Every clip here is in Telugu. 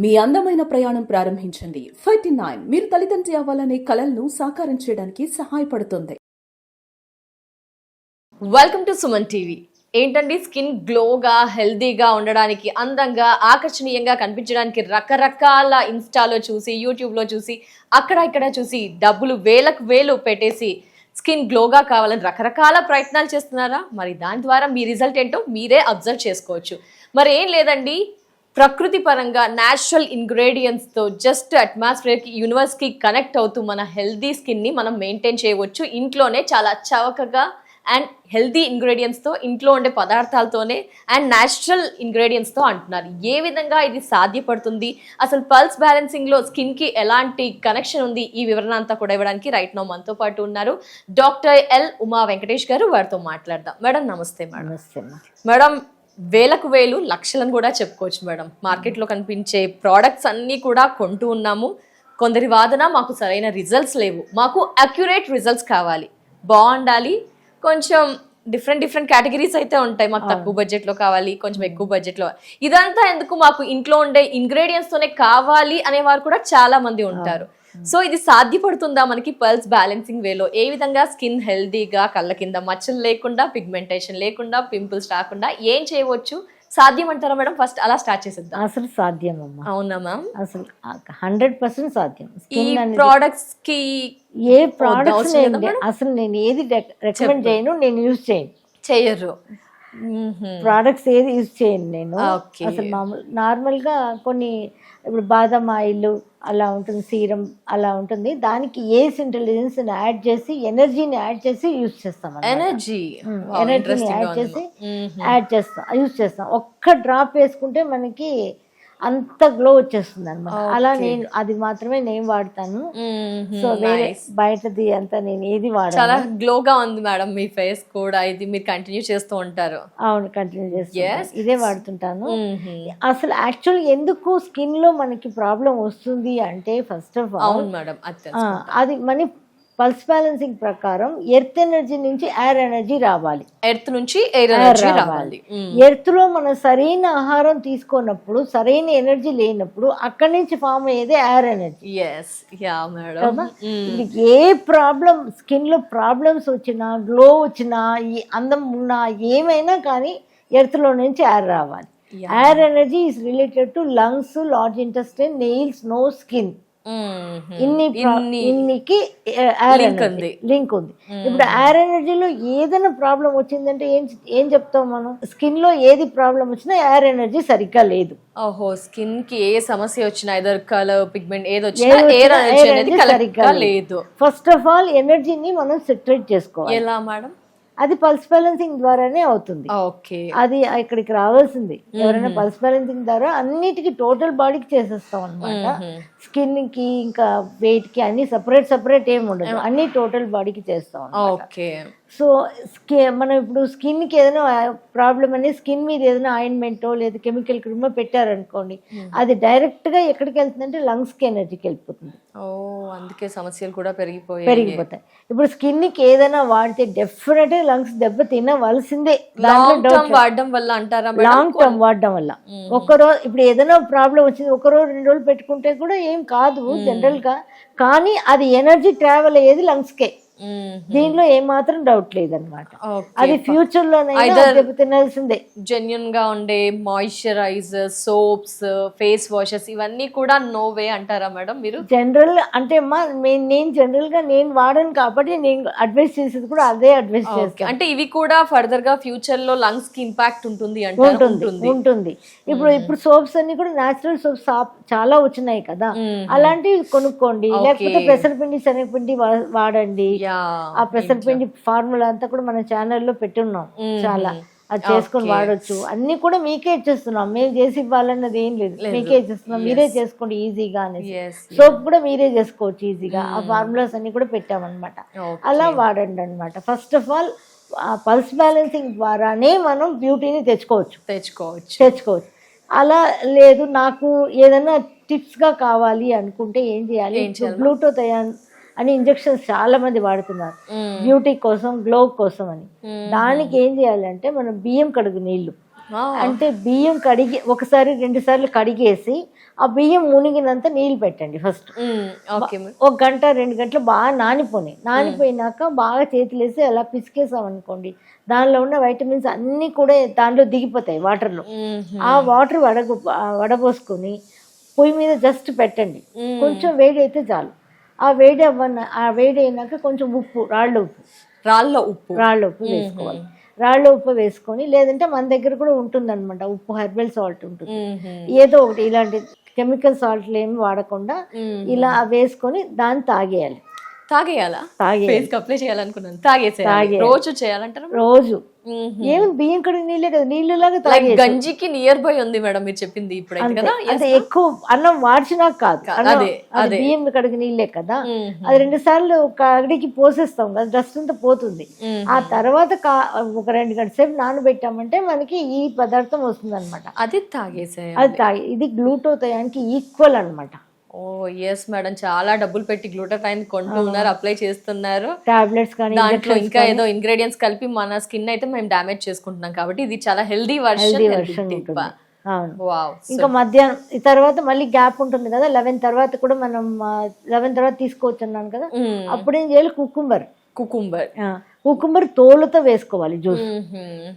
మీ అందమైన ప్రయాణం ప్రారంభించండి. 39 మీరు తల్లిదండ్రి అవ్వాలనే కలలను సాకారం చేయడానికి సహాయపడుతుంది. Welcome to Suman TV. ఏంటండి, స్కిన్ గ్లోగా హెల్దీగా ఉండడానికి, అందంగా ఆకర్షణీయంగా కనిపించడానికి రకరకాల ఇన్స్టాలో చూసి, యూట్యూబ్లో చూసి, అక్కడ ఇక్కడ చూసి డబ్బులు వేలకు వేలు పెట్టేసి స్కిన్ గ్లోగా కావాలని రకరకాల ప్రయత్నాలు చేస్తున్నారా? మరి దాని ద్వారా మీ రిజల్ట్ ఏంటో మీరే అబ్జర్వ్ చేసుకోవచ్చు. మరి ఏం లేదండి, ప్రకృతి పరంగా న్యాచురల్ ఇంగ్రీడియంట్స్తో జస్ట్ అట్మాస్ఫియర్కి, యూనివర్స్కి కనెక్ట్ అవుతూ మన హెల్దీ స్కిన్ని మనం మెయింటైన్ చేయవచ్చు ఇంట్లోనే, చాలా చవకగా అండ్ హెల్దీ ఇంగ్రీడియంట్స్తో, ఇంట్లో ఉండే పదార్థాలతోనే అండ్ న్యాచురల్ ఇంగ్రీడియంట్స్తో అంటున్నారు. ఏ విధంగా ఇది సాధ్యపడుతుంది, అసలు పల్స్ బ్యాలెన్సింగ్లో స్కిన్కి ఎలాంటి కనెక్షన్ ఉంది, ఈ వివరణ అంతా కూడా ఇవ్వడానికి రైట్ నౌ మనతో పాటు ఉన్నారు డాక్టర్ ఎల్ ఉమా వెంకటేష్ గారు. వారితో మాట్లాడదాం. మేడం నమస్తే. మేడం నమస్తే. మేడం, వేలకు వేలు లక్షలను కూడా చెప్పుకోవచ్చు మేడం. మార్కెట్లో కనిపించే ప్రోడక్ట్స్ అన్నీ కూడా కొంటూ ఉన్నాము. కొందరి వాదన మాకు సరైన రిజల్ట్స్ లేవు, మాకు అక్యురేట్ రిజల్ట్స్ కావాలి, బాగుండాలి, కొంచెం డిఫరెంట్ కేటగిరీస్ అయితే ఉంటాయి, మాకు తక్కువ బడ్జెట్లో కావాలి, కొంచెం ఎక్కువ బడ్జెట్లో, ఇదంతా ఎందుకు, మాకు ఇంట్లో ఉండే ఇంగ్రీడియంట్స్తోనే కావాలి అనేవారు కూడా చాలా మంది ఉంటారు. సో ఇది సాధ్యపడుతుందా మనకి పల్స్ బ్యాలెన్సింగ్ వేలో? ఏ విధంగా స్కిన్ హెల్దీగా, కళ్ళ కింద మచ్చలు లేకుండా, పిగ్మెంటేషన్ లేకుండా, పింపుల్స్ రాకుండా ఏం చేయవచ్చు? సాధ్యం అంటారా మేడం? ఫస్ట్ అలా స్టార్ట్ చేసేద్దాం. అసలు సాధ్యం అమ్మా. అవునా మ్యామ్? అసలు 100% సాధ్యం. ఈ ప్రోడక్ట్స్ కి ఏ ప్రోడక్ట్స్ అసలు నేను ఏది రికమెండ్ చేయను, నేను యూజ్ చేయరు. ప్రోడక్ట్స్ ఏది యూజ్ చేయను నేను. అసలు నార్మల్గా కొన్ని ఇప్పుడు బాదం ఆయిల్ అలా ఉంటుంది, సీరం అలా ఉంటుంది, దానికి ఏస్ ఇంటెలిజెన్స్ యాడ్ చేసి, ఎనర్జీని యాడ్ చేసి యూజ్ చేస్తాం. ఎనర్జీని యాడ్ చేస్తాం, యూజ్ చేస్తాం. ఒక్క డ్రాప్ వేసుకుంటే మనకి అంత గ్లో వచ్చేస్తుంది అనమాట. అలా నేను అది మాత్రమే నేను వాడతాను. సో వేరే బయటది అంతా నేను ఏది వాడను. చాలా గ్లోగా ఉంది మేడం మీ ఫేస్ కూడా. ఇది మీరు కంటిన్యూ చేస్తూ ఉంటారు? అవును, కంటిన్యూ చేస్తాను, ఇదే వాడుతుంటాను. అసలు యాక్చువల్ ఎందుకు స్కిన్ లో మనకి ప్రాబ్లం వస్తుంది అంటే, ఫస్ట్ ఆఫ్ ఆల్ అది మన పల్స్ బ్యాలెన్సింగ్ ప్రకారం ఎర్త్ ఎనర్జీ నుంచి ఎయిర్ ఎనర్జీ రావాలి. ఎర్త్ నుంచి ఎయిర్ ఎనర్జీ రావాలి. ఎర్త్ లో మనం సరైన ఆహారం తీసుకున్నప్పుడు, సరైన ఎనర్జీ లేనప్పుడు అక్కడి నుంచి ఫామ్ అయ్యేది ఎయిర్ ఎనర్జీ. ఏ ప్రాబ్లం, స్కిన్ లో ప్రాబ్లమ్స్ వచ్చినా, గ్లో వచ్చినా, ఈ అందం ఉన్నా, ఏమైనా కానీ ఎర్త్ లో నుంచి ఎయిర్ రావాలి. Air energy is related to lungs, large intestine, nails, nose, skin. ఇన్నికి లింక్ ఉంది. ఇప్పుడు ఎయిర్ ఎనర్జీలో ఏదైనా ప్రాబ్లం వచ్చిందంటే ఏం చెప్తాం మనం? స్కిన్ లో ఏది ప్రాబ్లం వచ్చినా ఎయిర్ ఎనర్జీ సరిగ్గా లేదు. ఓహో, స్కిన్ కి ఏ సమస్య వచ్చినా, ఎదర్ కలర్, పిగ్మెంట్ ఏది వచ్చినా ఎయిర్ ఎనర్జీ సరిగ్గా లేదు. ఫస్ట్ ఆఫ్ ఆల్ ఎనర్జీని మనం సెటరేట్ చేసుకోవాలి. ఎలా మేడం? అది పల్స్ బ్యాలెన్సింగ్ ద్వారానే అవుతుంది. అది ఇక్కడికి రావాల్సింది. ఎవరైనా పల్స్ బ్యాలెన్సింగ్ ద్వారా అన్నిటికీ టోటల్ బాడీకి చేసేస్తాం అనమాట. స్కిన్ కి ఇంకా వెయిట్ కి అన్ని సపరేట్ ఏమి ఉండదు, అన్ని టోటల్ బాడీకి చేస్తాం. సో మనం ఇప్పుడు స్కిన్ కి ఏదైనా ప్రాబ్లం అని స్కిన్ మీద ఏదైనా ఆయింట్మెంటో లేదా కెమికల్ క్రీమో పెట్టారనుకోండి, అది డైరెక్ట్ గా ఎక్కడికి వెళ్తుందంటే లంగ్స్ కి ఎనర్జీకి వెళ్ళిపోతుంది. అందుకే సమస్యలు కూడా పెరిగిపోతాయి. ఇప్పుడు స్కిన్ కి ఏదైనా వాడితే డెఫినెట్ గా లంగ్స్ దెబ్బ తినవలసిందే. లాంగ్ టర్మ్ వాడడం వల్ల అంటారా? లాంగ్ టర్మ్ వాడడం వల్ల. ఒక్కరోజు ఇప్పుడు ఏదైనా ప్రాబ్లం వచ్చింది, 1 రోజు 2 రోజులు పెట్టుకుంటే కూడా ఏం కాదు జనరల్ గా, కానీ అది ఎనర్జీ ట్రావెల్ అయ్యేది లంగ్స్ కే. దీనిలో ఏమాత్రం డౌట్ లేదనమాట. అది ఫ్యూచర్ లో తినాల్సిందే. జెన్యున్ గా ఉండే మాయిశ్చరైజర్, సోప్స్, ఫేస్ వాషెస్ ఇవన్నీ కూడా నో వే అంటారా మేడం మీరు? జనరల్ అంటే నేను జనరల్ గా నేను వాడను కాబట్టి నేను అడ్వైస్ చేసేది కూడా అదే అడ్వైస్ చేస్తాను. అంటే ఇవి కూడా ఫర్దర్ గా ఫ్యూచర్ లో లంగ్స్ కి ఇంపాక్ట్ ఉంటుంది ఉంటుంది. ఇప్పుడు సోప్స్ అన్ని కూడా నేచురల్ సోప్స్ చాలా వచ్చినాయి కదా, అలాంటివి కొనుక్కోండి. లేకపోతే పెసరపిండి, శనగపిండి వాడండి. ఆ పెసరపిండి ఫార్ములా అంతా కూడా మన ఛానల్లో పెట్టున్నాం చాలా, అది చేసుకొని వాడచ్చు. అన్ని కూడా మీకే ఇచ్చేస్తున్నాం, మేము చేసి ఇవ్వాలన్నది ఏం లేదు, మీకే ఇచ్చేస్తున్నాం, మీరే చేసుకోండి ఈజీగా అనేసి. సోప్ కూడా మీరే చేసుకోవచ్చు ఈజీగా, ఆ ఫార్ములాస్ అన్ని కూడా పెట్టామన్నమాట. అలా వాడండి అనమాట. First of all pulse balancing ద్వారానే మనం బ్యూటీని తెచ్చుకోవచ్చు. అలా లేదు, నాకు ఏదైనా టిప్స్ గా కావాలి అనుకుంటే ఏం చేయాలి? గ్లూటోథయాన్ అని ఇంజెక్షన్స్ చాలా మంది వాడుతున్నారు బ్యూటీ కోసం, గ్లో కోసం అని. దానికి ఏం చేయాలంటే మనం బియ్యం కడుగు నీళ్లు అంటే బియ్యం కడిగి ఒకసారి 2 సార్లు కడిగేసి ఆ బియ్యం మునిగినంత నీళ్ళు పెట్టండి ఫస్ట్. ఓకే. 1 గంట 2 గంటలు బాగా నానిపోయినాక బాగా చేతులేసి అలా పిసికేసాం అనుకోండి, దానిలో ఉన్న వైటమిన్స్ అన్నీ కూడా దాంట్లో దిగిపోతాయి వాటర్లో. ఆ వాటర్ వడబోసుకొని పొయ్యి మీద జస్ట్ పెట్టండి, కొంచెం వేడి అయితే చాలు. ఆ వేడి అయినాక కొంచెం రాళ్ళ ఉప్పు వేసుకోవాలి. రాళ్ళ ఉప్పు వేసుకొని, లేదంటే మన దగ్గర కూడా ఉంటుందన్నమాట ఉప్పు, హెర్బల్ సాల్ట్ ఉంటుంది, ఏదో ఒకటి ఇలాంటి కెమికల్ సాల్ట్లు ఏమి వాడకుండా ఇలా వేసుకొని దాన్ని తాగేయాలా? అప్లై చేయాలనుకున్నాను. తాగేసేయాలి. రోజు చేయాలంటారా? రోజు. ఏమి బియ్యం కడిగి నీళ్ళే కదా, నీళ్ళలాగా తాగే. గంజికి నియర్ బై ఉంది మేడం మీరు చెప్పింది ఇప్పుడు కదా. అంటే ఎక్కువ అన్నం వాడిచినా కాదు, అది బియ్యం కడిగి నీళ్ళే కదా. అది 2 సార్లు కడిగి పోసేస్తాం కదా, డస్ట్ అంతా పోతుంది. ఆ తర్వాత ఒక 2 గంటల సేపు నానబెట్టామంటే మనకి ఈ పదార్థం వస్తుంది అనమాట. అది తాగేసేయాలి. ఇది గ్లూటోథయాన్కి ఈక్వల్ అనమాట. ఓ ఎస్ మేడం, చాలా డబ్బులు పెట్టి గ్లూటాథైన్ కొంటున్నారు, అప్లై చేస్తున్నారు. టాబ్లెట్స్ కానీ దాంట్లో ఇంకా ఏదో ఇంగ్రీడియంట్స్ కలిపి మన స్కిన్ అయితే మేము డ్యామేజ్ చేసుకుంటున్నాం, కాబట్టి ఇది చాలా హెల్దీ వర్షన్. ఇంకా మధ్యాహ్నం తర్వాత మళ్ళీ గ్యాప్ ఉంటుంది కదా, 11 తర్వాత కూడా మనం 11 తర్వాత తీసుకోవచ్చు అన్నాను కదా, అప్పుడేం చేయాలి, కుకుంబర్ తోలుతో వేసుకోవాలి జ్యూస్.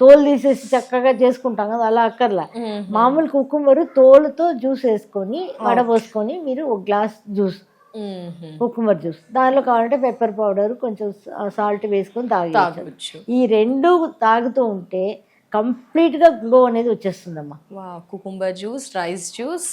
తోలు తీసేసి చక్కగా చేసుకుంటాం కదా, అలా అక్కర్లా. మామూలు కుకుంబర్ తోలుతో జ్యూస్ వేసుకొని వడబోసుకొని మీరు 1 గ్లాస్ జ్యూస్, కుకుంబర్ జ్యూస్, దానిలో కావాలంటే పెప్పర్ పౌడర్ కొంచెం సాల్ట్ వేసుకొని తాగొచ్చు. ఈ 2 తాగుతూ ఉంటే కంప్లీట్ గా గ్లో అనేది వచ్చేస్తుందమ్మా. కుకుంబర్ జ్యూస్, రైస్ జ్యూస్,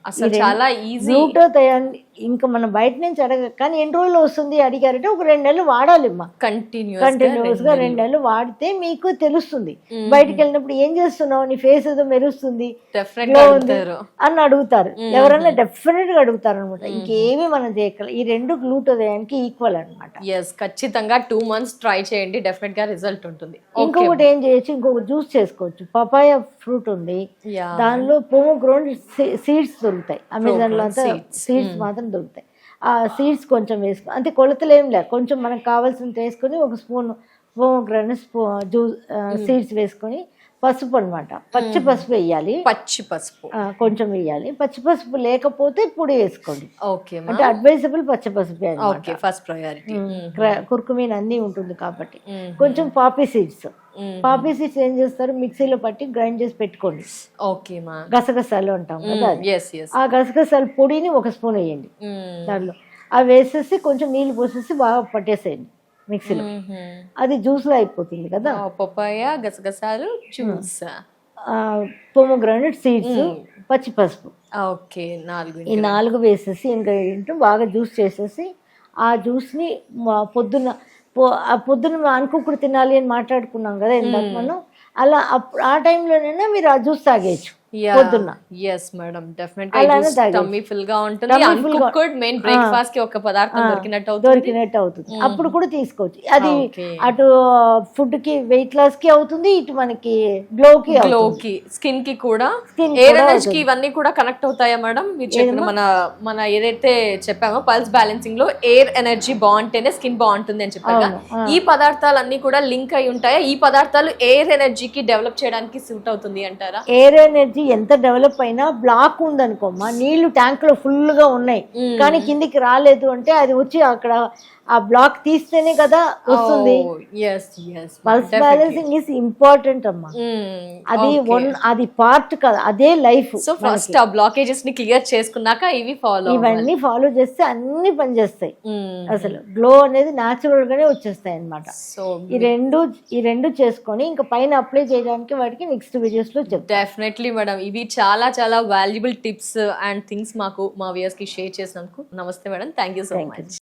అసలు చాలా ఈజీ. గ్లూటోథయాన్ ఇంకా మనం బయట నుంచి కానీ ఎన్ని రోజులు వస్తుంది అడిగారంటే ఒక 2 నెలలు వాడాలి అమ్మా. కంటిన్యూస్ గా 2 నెలలు వాడితే మీకు తెలుస్తుంది. బయటకు వెళ్ళినప్పుడు ఏం చేస్తున్నావు, నీ ఫేస్ ఏదో మెరుస్తుంది అని అడుగుతారు. ఎవరైనా డెఫినెట్ గా అడుగుతారు అనమాట. ఇంకేమి మనం చేయగలం. ఈ 2 గ్లూటోథయాన్కి ఈక్వల్ అనమాట. ఖచ్చితంగా 2 months ట్రై చేయండి, డెఫినెట్ గా రిజల్ట్ ఉంటుంది. ఇంకొకటి ఏం చేయొచ్చు, ఇంకొక జ్యూస్ చేసుకోవచ్చు. పపాయ ఫ్రూట్ ఉంది, దానిలో పోమోగ్రానేట్ సీడ్స్ దొరుకుతాయి అమెజాన్ లో, అంతా సీడ్స్ మాత్రం దొరుకుతాయి. ఆ సీడ్స్ కొంచెం వేసుకో, అంటే కొలతలు ఏం లేదు, కొంచెం మనకు కావాల్సినంత వేసుకొని 1 స్పూన్ పోమోగ్రానేట్ జ్యూస్ సీడ్స్ వేసుకొని, పసుపు అనమాట, పచ్చి పసుపు వేయాలి, కొంచెం వేయాలి. పచ్చి పసుపు లేకపోతే పొడి వేసుకోండి, అంటే అడ్వైజబుల్ పచ్చి పసుపు ఫస్ట్ ప్రయారిటీ. కుర్కుమీన్ అన్నీ ఉంటుంది కాబట్టి. కొంచెం పాపీ సీడ్స్ ఏం చేస్తారు, మిక్సీలో పట్టి గ్రైండ్ చేసి పెట్టుకోండి. గసగసాలు అంటాం కదా, ఆ గసగసాల పొడిని 1 స్పూన్ వేయండి దాంట్లో. అవి వేసేసి కొంచెం నీళ్ళు పోసేసి బాగా పట్టేసేయండి మిక్సీలో, అది జ్యూస్ లో అయిపోతుంది కదా. పపాయ, గసగసాలు జ్యూస్, పోమోగ్రానేట్ సీడ్స్, పచ్చి పసుపు, ఈ 4 వేసేసి ఇంగ్రీడియంట్ బాగా జ్యూస్ చేసేసి, ఆ జ్యూస్ని పొద్దున్న అనుకోకుండా తినాలి అని మాట్లాడుకున్నాం కదా ఇందాక మనం, అలా ఆ టైంలోనైనా మీరు ఆ జ్యూస్ తాగేయచ్చు పొద్దున్న. దొరికినట్టు అవుతుంది, అప్పుడు కూడా తీసుకోవచ్చు. అది అటు ఫుడ్ కి, వెయిట్ లాస్ కి అవుతుంది, ఇటు మనకి గ్లోకి, స్కిన్ కి కూడా, ఇవన్నీ కూడా కనెక్ట్ అవుతాయా మేడం? మీరు చెప్పిన మన ఏదైతే చెప్పామో పల్స్ బ్యాలెన్సింగ్ లో ఎయిర్ ఎనర్జీ బాగుంటేనే స్కిన్ బాగుంటుంది అని చెప్పారు. ఈ పదార్థాలన్నీ కూడా లింక్ అయి ఉంటాయా? ఈ పదార్థాలు ఎయిర్ ఎనర్జీకి డెవలప్ చేయడానికి సూట్ అవుతుంది అంటారా? ఎయిర్ ఎనర్జీ ఎంత డెవలప్ అయినా, బ్లాక్ ఉందనుకోమ్మా, నీళ్లు ట్యాంక్ లో ఫుల్ గా ఉన్నాయి కానీ కిందికి రాలేదు అంటే, అది వచ్చి అక్కడ ఆ బ్లాక్ తీస్తేనే కదా వస్తుంది. పల్స్ బ్యాలెన్సింగ్ ఇస్ ఇంపార్టెంట్ అమ్మా, అది పార్ట్ కదా, అదే లైఫ్. సో ఫస్ట్ ఆ బ్లాకేజెస్ ని క్లియర్ చేసుకున్నాక ఇవన్నీ ఫాలో చేస్తే అన్ని పనిచేస్తాయి. అసలు గ్లో అనేది న్యాచురల్ గానే వచ్చేస్తాయి అన్నమాట. సో ఈ రెండు చేసుకొని ఇంకా పైన అప్లై చేయడానికి వాటికి నెక్స్ట్ వీడియోస్ లో చెప్తాను. డెఫినెట్లీ మేడం, ఇవి చాలా చాలా వాల్యుబుల్ టిప్స్ అండ్ థింగ్స్ మాకు మా వ్యూయర్స్ కి షేర్ చేసినందుకు నమస్తే madam, thank you so much.